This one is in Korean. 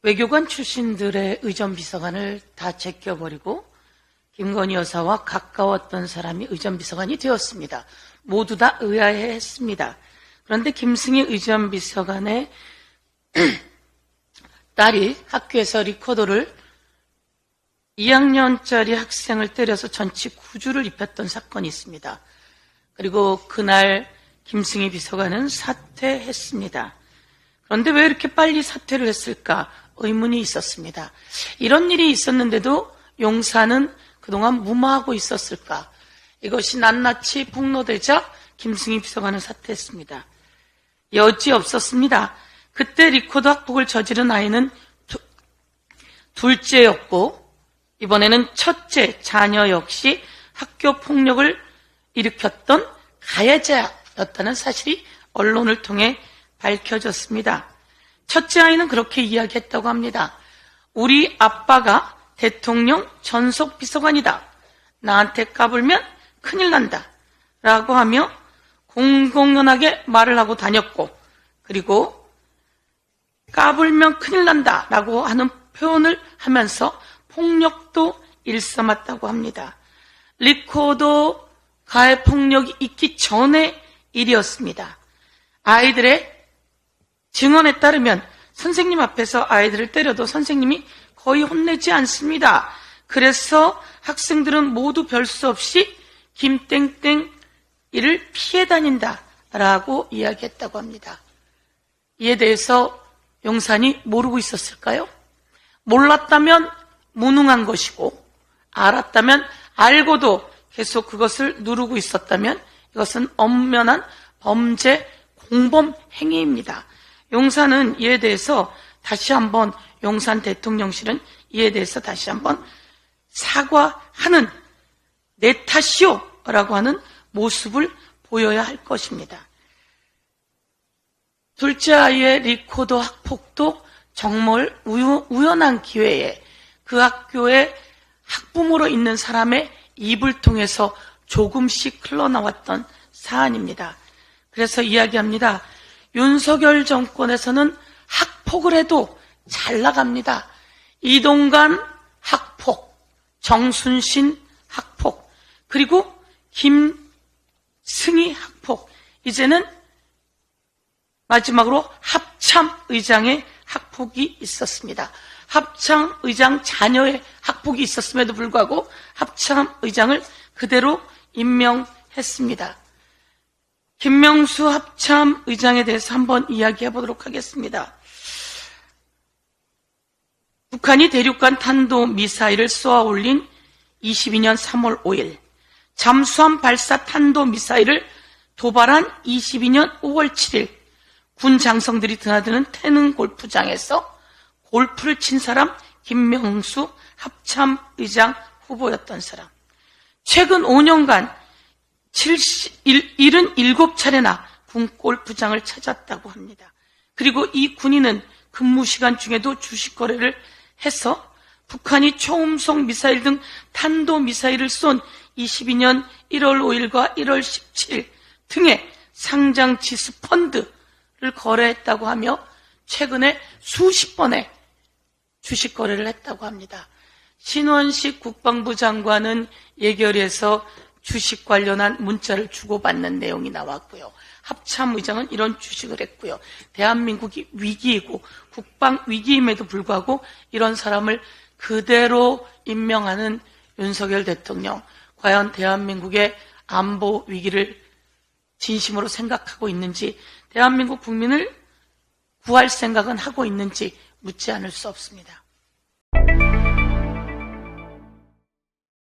외교관 출신들의 의전비서관을 다 제껴버리고 김건희 여사와 가까웠던 사람이 의전비서관이 되었습니다. 모두 다 의아해했습니다. 그런데 김승희 의전비서관의 딸이 학교에서 리코더를 2학년짜리 학생을 때려서 전치 9주를 입혔던 사건이 있습니다. 그리고 그날 김승희 비서관은 사퇴했습니다. 그런데 왜 이렇게 빨리 사퇴를 했을까 의문이 있었습니다. 이런 일이 있었는데도 용사는 그동안 무마하고 있었을까? 이것이 낱낱이 폭로되자 김승희 비서관은 사퇴했습니다. 여지없었습니다. 그때 리코더 학폭을 저지른 아이는 둘째였고 이번에는 첫째 자녀 역시 학교 폭력을 일으켰던 가해자였다는 사실이 언론을 통해 밝혀졌습니다. 첫째 아이는 그렇게 이야기했다고 합니다. 우리 아빠가 대통령 전속 비서관이다. 나한테 까불면 큰일 난다. 라고 하며 공공연하게 말을 하고 다녔고, 그리고 까불면 큰일 난다. 라고 하는 표현을 하면서 폭력도 일삼았다고 합니다. 리코더 가해 폭력이 있기 전의 일이었습니다. 아이들의 증언에 따르면 선생님 앞에서 아이들을 때려도 선생님이 거의 혼내지 않습니다. 그래서 학생들은 모두 별 수 없이 김땡땡 이를 피해 다닌다라고 이야기했다고 합니다. 이에 대해서 용산이 모르고 있었을까요? 몰랐다면 무능한 것이고 알았다면 알고도 계속 그것을 누르고 있었다면 이것은 엄연한 범죄 공범 행위입니다. 용산은 이에 대해서 다시 한번 용산 대통령실은 이에 대해서 다시 한번 사과하는 내 탓이요 라고 하는 모습을 보여야 할 것입니다. 둘째 아이의 리코더 학폭도 정말 우연한 기회에 그 학교에 학부모로 있는 사람의 입을 통해서 조금씩 흘러나왔던 사안입니다. 그래서 이야기합니다. 윤석열 정권에서는 학폭을 해도 잘 나갑니다. 이동관 학폭, 정순신 학폭, 그리고 김승희 학폭, 이제는 마지막으로 합참 의장의 학폭이 있었습니다. 합참 의장 자녀의 학폭이 있었음에도 불구하고 합참 의장을 그대로 임명했습니다. 김명수 합참 의장에 대해서 한번 이야기해 보도록 하겠습니다. 북한이 대륙간 탄도미사일을 쏘아 올린 22년 3월 5일, 잠수함 발사 탄도미사일을 도발한 22년 5월 7일, 군 장성들이 드나드는 태릉 골프장에서 골프를 친 사람 김명수 합참 의장 후보였던 사람. 최근 5년간 77차례나 군 골프장을 찾았다고 합니다. 그리고 이 군인은 근무 시간 중에도 주식 거래를 해서 북한이 초음속 미사일 등 탄도미사일을 쏜 22년 1월 5일과 1월 17일 등의 상장지수 펀드를 거래했다고 하며 최근에 수십 번의 주식 거래를 했다고 합니다. 신원식 국방부 장관은 예결위에서 주식 관련한 문자를 주고받는 내용이 나왔고요. 합참 의장은 이런 주식을 했고요. 대한민국이 위기이고 국방 위기임에도 불구하고 이런 사람을 그대로 임명하는 윤석열 대통령, 과연 대한민국의 안보 위기를 진심으로 생각하고 있는지, 대한민국 국민을 구할 생각은 하고 있는지 묻지 않을 수 없습니다.